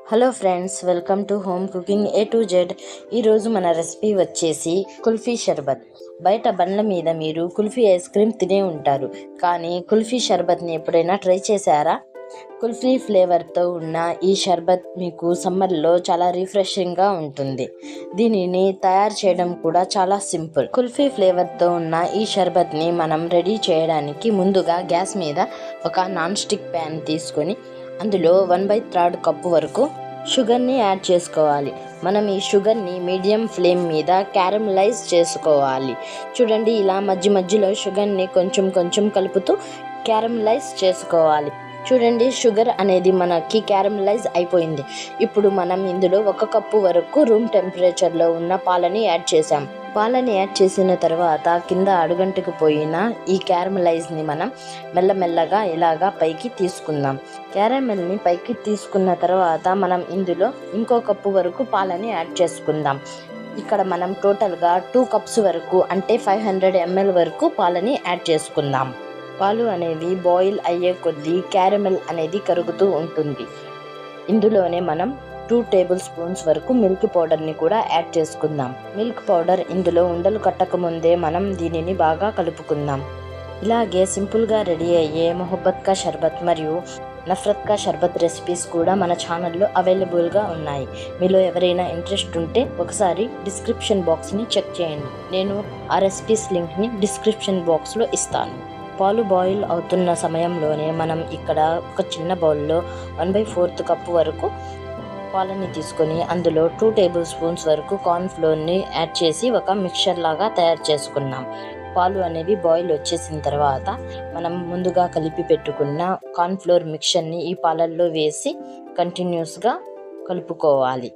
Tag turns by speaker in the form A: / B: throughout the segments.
A: Hello friends, welcome to home cooking A to Z. ఈరోజు మన recipe వచ్చేసి కుల్ఫీ షర్బత్. బయట బండ్ల మీద మీరు కుల్ఫీ ఐస్ క్రీమ్ తినే ఉంటారు, కానీ కుల్ఫీ షర్బత్ని ఎప్పుడైనా ట్రై చేశారా? కుల్ఫీ ఫ్లేవర్తో ఉన్న ఈ షర్బత్ మీకు సమ్మర్లో చాలా రిఫ్రెషింగ్గా ఉంటుంది. దీనిని తయారు చేయడం కూడా చాలా సింపుల్. కుల్ఫీ ఫ్లేవర్తో ఉన్న ఈ షర్బత్ని మనం రెడీ చేయడానికి ముందుగా గ్యాస్ మీద ఒక నాన్ స్టిక్ ప్యాన్ తీసుకొని అందులో 1/3 కప్పు వరకు షుగర్ని యాడ్ చేసుకోవాలి. మనం ఈ షుగర్ని మీడియం ఫ్లేమ్ మీద క్యారమలైజ్ చేసుకోవాలి. చూడండి, ఇలా మధ్యలో షుగర్ని కొంచెం కలుపుతూ క్యారమలైజ్ చేసుకోవాలి. చూడండి, షుగర్ అనేది మనకి క్యారమలైజ్ అయిపోయింది. ఇప్పుడు మనం ఇందులో 1 కప్పు వరకు రూమ్ టెంపరేచర్లో ఉన్న పాలని యాడ్ చేసాం. పాలని యాడ్ చేసిన తర్వాత కింద అడుగంటుకు పోయిన ఈ క్యారమలైజ్ని మనం మెల్లమెల్లగా ఇలాగా పైకి తీసుకుందాం. క్యారమెల్ని పైకి తీసుకున్న తర్వాత మనం ఇందులో ఇంకో కప్పు వరకు పాలని యాడ్ చేసుకుందాం. ఇక్కడ మనం టోటల్గా 2 కప్స్ వరకు, అంటే 500 ml వరకు పాలని యాడ్ చేసుకుందాం. పాలు అనేవి బాయిల్ అయ్యే కొద్దీ క్యారమెల్ అనేది కరుగుతూ ఉంటుంది. ఇందులోనే మనం 2 టేబుల్ స్పూన్స్ వరకు మిల్క్ పౌడర్ని కూడా యాడ్ చేసుకుందాం. మిల్క్ పౌడర్ ఇందులో ఉండలు కట్టకముందే మనం దీనిని బాగా కలుపుకుందాం. ఇలాగే సింపుల్గా రెడీ అయ్యే మొహబ్బత్ కా షర్బత్ మరియు నఫరత్ కా షర్బత్ రెసిపీస్ కూడా మన ఛానల్లో అవైలబుల్గా ఉన్నాయి. మీలో ఎవరైనా ఇంట్రెస్ట్ ఉంటే ఒకసారి డిస్క్రిప్షన్ బాక్స్ని చెక్ చేయండి. నేను ఆ రెసిపీస్ లింక్ని డిస్క్రిప్షన్ బాక్స్లో ఇస్తాను. పాలు బాయిల్ అవుతున్న సమయంలోనే మనం ఇక్కడ ఒక చిన్న బౌల్లో 1/4 కప్పు వరకు పాలని తీసుకొని అందులో 2 టేబుల్ స్పూన్స్ వరకు కార్న్ఫ్లోర్ని యాడ్ చేసి ఒక మిక్చర్ లాగా తయారు చేసుకున్నాం. పాలు అనేవి బాయిల్ వచ్చేసిన తర్వాత మనం ముందుగా కలిపి పెట్టుకున్న కార్న్ఫ్లోర్ మిక్చర్ని ఈ పాలల్లో వేసి కంటిన్యూస్గా కలుపుకోవాలి.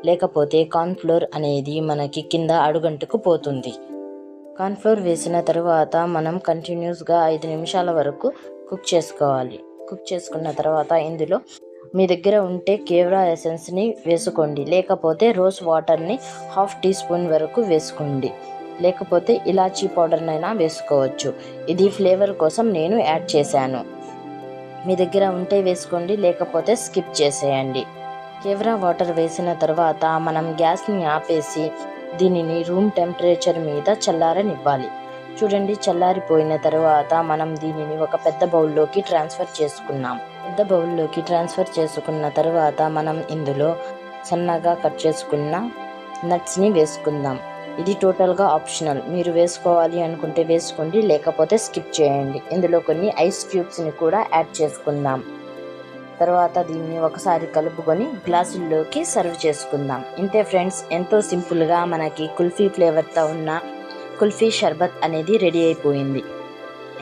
A: లేకపోతే కార్న్ఫ్లోర్ అనేది మనకి కింద అడుగంటుకు పోతుంది. కార్న్ఫ్లోర్ వేసిన తర్వాత మనం కంటిన్యూస్గా 5 నిమిషాల వరకు కుక్ చేసుకోవాలి. కుక్ చేసుకున్న తర్వాత ఇందులో మీ దగ్గర ఉంటే కేవరా ఎసెన్స్ని వేసుకోండి, లేకపోతే రోజ్ వాటర్ని 1/2 టీ స్పూన్ వరకు వేసుకోండి, లేకపోతే ఇలాచీ పౌడర్నైనా వేసుకోవచ్చు. ఇది ఫ్లేవర్ కోసం నేను యాడ్ చేశాను. మీ దగ్గర ఉంటే వేసుకోండి, లేకపోతే స్కిప్ చేసేయండి. కేవరా వాటర్ వేసిన తర్వాత మనం గ్యాస్ని ఆపేసి దీనిని రూమ్ టెంపరేచర్ మీద చల్లారనివ్వాలి. చూడండి, చల్లారిపోయిన తర్వాత మనం దీనిని ఒక పెద్ద బౌల్లోకి ట్రాన్స్ఫర్ చేసుకున్నాం. పెద్ద బౌల్లోకి ట్రాన్స్ఫర్ చేసుకున్న తర్వాత మనం ఇందులో సన్నగా కట్ చేసుకున్న నట్స్ని వేసుకుందాం. ఇది టోటల్గా ఆప్షనల్. మీరు వేసుకోవాలి అనుకుంటే వేసుకోండి, లేకపోతే స్కిప్ చేయండి. ఇందులో కొన్ని ఐస్ క్యూబ్స్ని కూడా యాడ్ చేసుకుందాం. తర్వాత దీన్ని ఒకసారి కలుపుకొని గ్లాసుల్లోకి సర్వ్ చేసుకుందాం. ఇంతే ఫ్రెండ్స్, ఎంతో సింపుల్గా మనకి కుల్ఫీ ఫ్లేవర్తో ఉన్న కుల్ఫీ షర్బత్ అనేది రెడీ అయిపోయింది.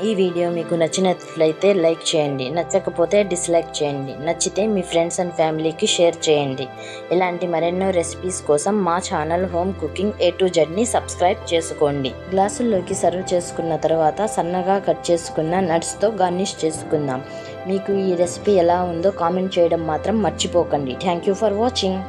A: ఈ వీడియో మీకు నచ్చినట్లయితే లైక్ చేయండి, నచ్చకపోతే డిస్లైక్ చేయండి, నచ్చితే మీ ఫ్రెండ్స్ అండ్ ఫ్యామిలీకి షేర్ చేయండి. ఇలాంటి మరెన్నో రెసిపీస్ కోసం మా channel home cooking A to జెడ్ని సబ్స్క్రైబ్ చేసుకోండి. గ్లాసుల్లోకి సర్వ్ చేసుకున్న తర్వాత సన్నగా కట్ చేసుకున్న నట్స్తో గార్నిష్ చేసుకుందాం. మీకు ఈ రెసిపీ ఎలా ఉందో కామెంట్ చేయడం మాత్రం మర్చిపోకండి. Thank you for watching.